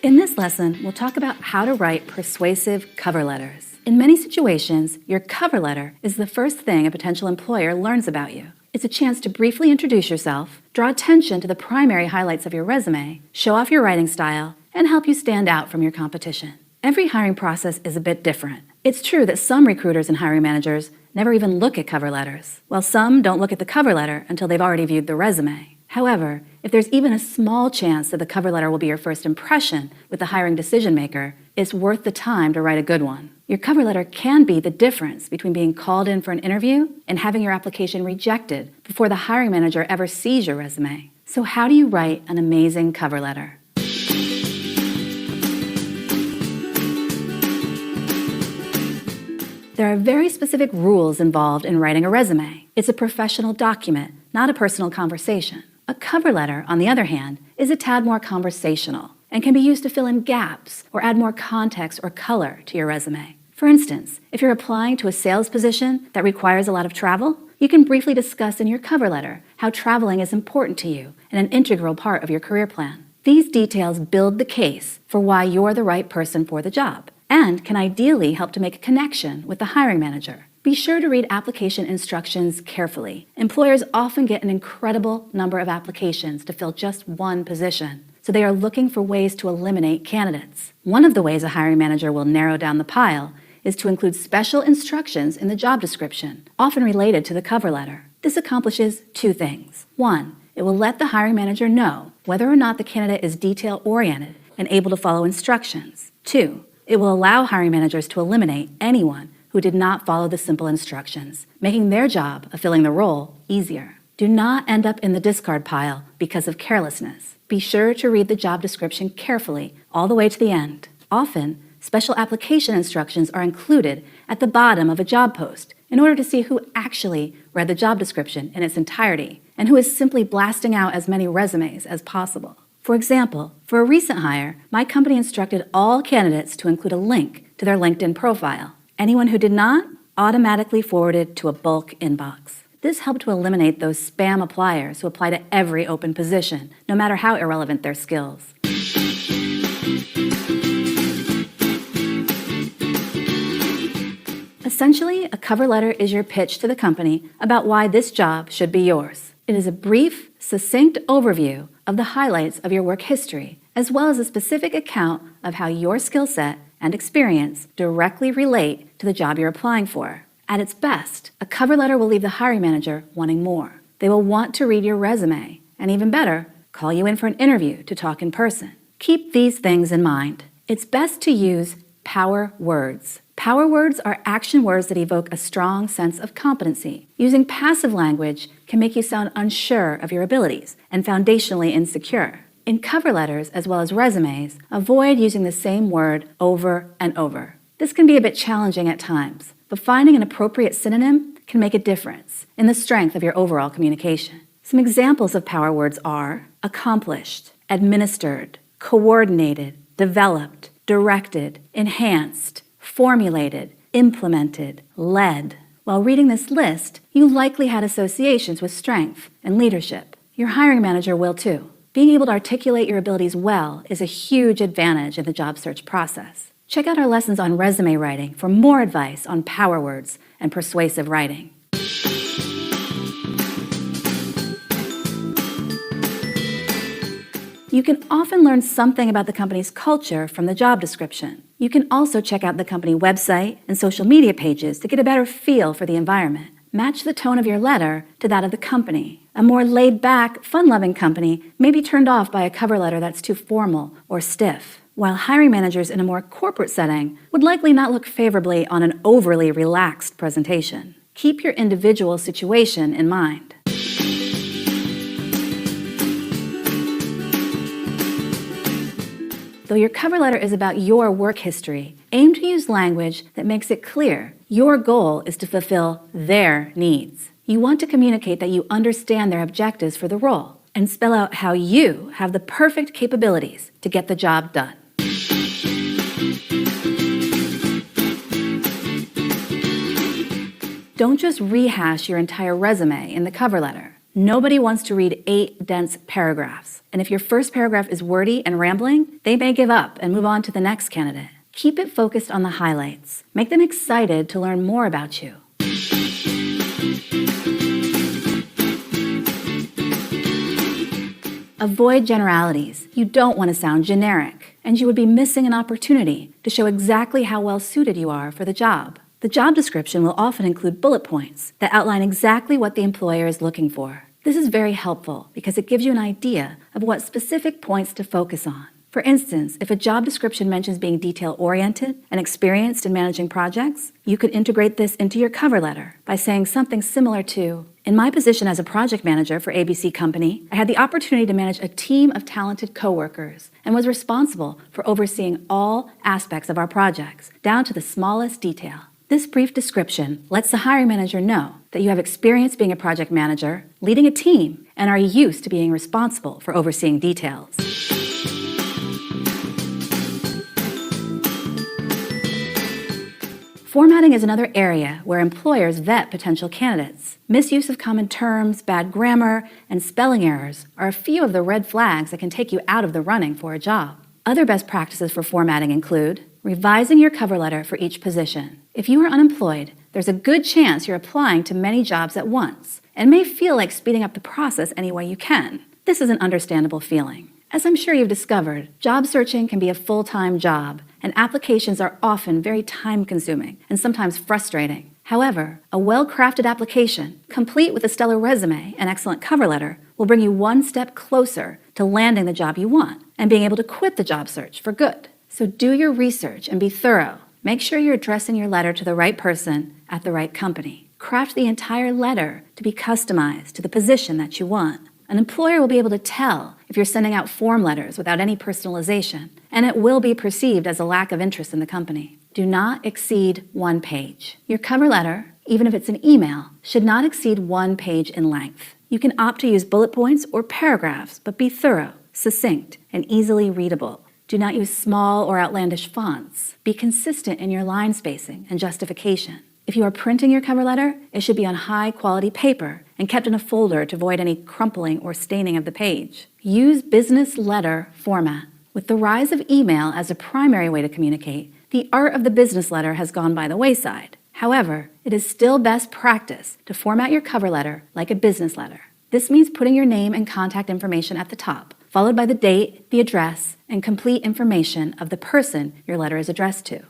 In this lesson, we'll talk about how to write persuasive cover letters. In many situations, your cover letter is the first thing a potential employer learns about you. It's a chance to briefly introduce yourself, draw attention to the primary highlights of your resume, show off your writing style, and help you stand out from your competition. Every hiring process is a bit different. It's true that some recruiters and hiring managers never even look at cover letters, while some don't look at the cover letter until they've already viewed the resume. However, if there's even a small chance that the cover letter will be your first impression with the hiring decision maker, it's worth the time to write a good one. Your cover letter can be the difference between being called in for an interview and having your application rejected before the hiring manager ever sees your resume. So how do you write an amazing cover letter? There are very specific rules involved in writing a resume. It's a professional document, not a personal conversation. A cover letter, on the other hand, is a tad more conversational and can be used to fill in gaps or add more context or color to your resume. For instance, if you're applying to a sales position that requires a lot of travel, you can briefly discuss in your cover letter how traveling is important to you and an integral part of your career plan. These details build the case for why you're the right person for the job and can ideally help to make a connection with the hiring manager. Be sure to read application instructions carefully. Employers often get an incredible number of applications to fill just one position, so they are looking for ways to eliminate candidates. One of the ways a hiring manager will narrow down the pile is to include special instructions in the job description, often related to the cover letter. This accomplishes two things. One, it will let the hiring manager know whether or not the candidate is detail-oriented and able to follow instructions. Two, it will allow hiring managers to eliminate anyone who did not follow the simple instructions, making their job of filling the role easier. Do not end up in the discard pile because of carelessness. Be sure to read the job description carefully all the way to the end. Often, special application instructions are included at the bottom of a job post in order to see who actually read the job description in its entirety and who is simply blasting out as many resumes as possible. For example, for a recent hire, my company instructed all candidates to include a link to their LinkedIn profile. Anyone who did not, automatically forwarded to a bulk inbox. This helped to eliminate those spam appliers who apply to every open position, no matter how irrelevant their skills. Essentially, a cover letter is your pitch to the company about why this job should be yours. It is a brief, succinct overview of the highlights of your work history, as well as a specific account of how your skill set and experience directly relate to the job you're applying for. At its best, a cover letter will leave the hiring manager wanting more. They will want to read your resume, and even better, call you in for an interview to talk in person. Keep these things in mind. It's best to use power words. Power words are action words that evoke a strong sense of competency. Using passive language can make you sound unsure of your abilities and foundationally insecure. In cover letters, as well as resumes, avoid using the same word over and over. This can be a bit challenging at times, but finding an appropriate synonym can make a difference in the strength of your overall communication. Some examples of power words are accomplished, administered, coordinated, developed, directed, enhanced, formulated, implemented, led. While reading this list, you likely had associations with strength and leadership. Your hiring manager will too. Being able to articulate your abilities well is a huge advantage in the job search process. Check out our lessons on resume writing for more advice on power words and persuasive writing. You can often learn something about the company's culture from the job description. You can also check out the company website and social media pages to get a better feel for the environment. Match the tone of your letter to that of the company. A more laid-back, fun-loving company may be turned off by a cover letter that's too formal or stiff, while hiring managers in a more corporate setting would likely not look favorably on an overly relaxed presentation. Keep your individual situation in mind. Though your cover letter is about your work history, aim to use language that makes it clear your goal is to fulfill their needs. You want to communicate that you understand their objectives for the role and spell out how you have the perfect capabilities to get the job done. Don't just rehash your entire resume in the cover letter. Nobody wants to read 8 dense paragraphs. And if your first paragraph is wordy and rambling, they may give up and move on to the next candidate. Keep it focused on the highlights. Make them excited to learn more about you. Avoid generalities. You don't want to sound generic, and you would be missing an opportunity to show exactly how well suited you are for the job. The job description will often include bullet points that outline exactly what the employer is looking for. This is very helpful because it gives you an idea of what specific points to focus on. For instance, if a job description mentions being detail-oriented and experienced in managing projects, you could integrate this into your cover letter by saying something similar to, "In my position as a project manager for ABC Company, I had the opportunity to manage a team of talented coworkers and was responsible for overseeing all aspects of our projects, down to the smallest detail." This brief description lets the hiring manager know that you have experience being a project manager, leading a team, and are used to being responsible for overseeing details. Formatting is another area where employers vet potential candidates. Misuse of common terms, bad grammar, and spelling errors are a few of the red flags that can take you out of the running for a job. Other best practices for formatting include revising your cover letter for each position. If you are unemployed, there's a good chance you're applying to many jobs at once and may feel like speeding up the process any way you can. This is an understandable feeling. As I'm sure you've discovered, job searching can be a full-time job, and applications are often very time-consuming and sometimes frustrating. However, a well-crafted application, complete with a stellar resume and excellent cover letter, will bring you one step closer to landing the job you want and being able to quit the job search for good. So do your research and be thorough. Make sure you're addressing your letter to the right person at the right company. Craft the entire letter to be customized to the position that you want. An employer will be able to tell if you're sending out form letters without any personalization, and it will be perceived as a lack of interest in the company. Do not exceed 1 page. Your cover letter, even if it's an email, should not exceed 1 page in length. You can opt to use bullet points or paragraphs, but be thorough, succinct, and easily readable. Do not use small or outlandish fonts. Be consistent in your line spacing and justification. If you are printing your cover letter, it should be on high-quality paper and kept in a folder to avoid any crumpling or staining of the page. Use business letter format. With the rise of email as a primary way to communicate, the art of the business letter has gone by the wayside. However, it is still best practice to format your cover letter like a business letter. This means putting your name and contact information at the top, followed by the date, the address, and complete information of the person your letter is addressed to.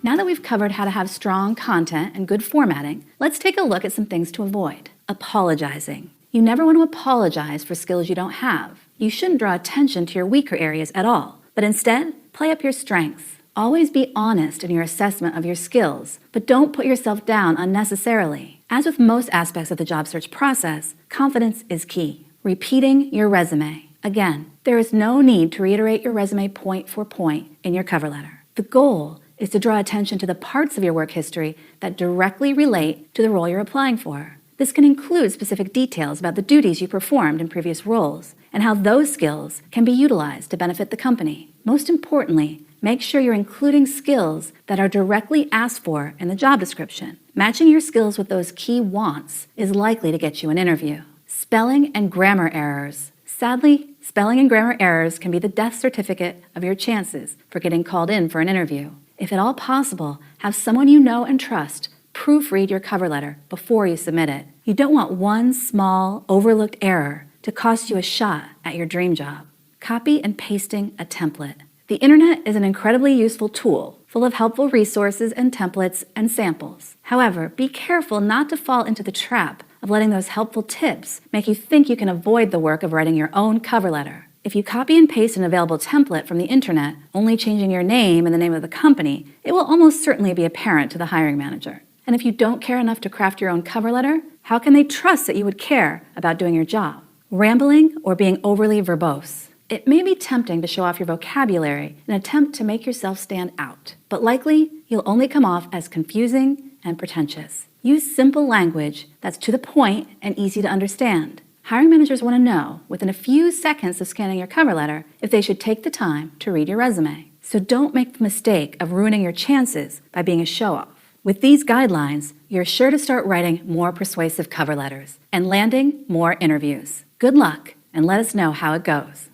Now that we've covered how to have strong content and good formatting, let's take a look at some things to avoid. Apologizing. You never want to apologize for skills you don't have. You shouldn't draw attention to your weaker areas at all, but instead, play up your strengths. Always be honest in your assessment of your skills, but don't put yourself down unnecessarily. As with most aspects of the job search process, confidence is key. Repeating your resume. Again, there is no need to reiterate your resume point for point in your cover letter. The goal is to draw attention to the parts of your work history that directly relate to the role you're applying for. This can include specific details about the duties you performed in previous roles and how those skills can be utilized to benefit the company. Most importantly, make sure you're including skills that are directly asked for in the job description. Matching your skills with those key wants is likely to get you an interview. Spelling and grammar errors. Sadly, spelling and grammar errors can be the death certificate of your chances for getting called in for an interview. If at all possible, have someone you know and trust proofread your cover letter before you submit it. You don't want one small, overlooked error to cost you a shot at your dream job. Copy and pasting a template. The internet is an incredibly useful tool, full of helpful resources and templates and samples. However, be careful not to fall into the trap of letting those helpful tips make you think you can avoid the work of writing your own cover letter. If you copy and paste an available template from the internet, only changing your name and the name of the company, it will almost certainly be apparent to the hiring manager. And if you don't care enough to craft your own cover letter, how can they trust that you would care about doing your job? Rambling or being overly verbose. It may be tempting to show off your vocabulary in an attempt to make yourself stand out, but likely you'll only come off as confusing and pretentious. Use simple language that's to the point and easy to understand. Hiring managers want to know, within a few seconds of scanning your cover letter, if they should take the time to read your resume. So don't make the mistake of ruining your chances by being a show-off. With these guidelines, you're sure to start writing more persuasive cover letters and landing more interviews. Good luck, and let us know how it goes.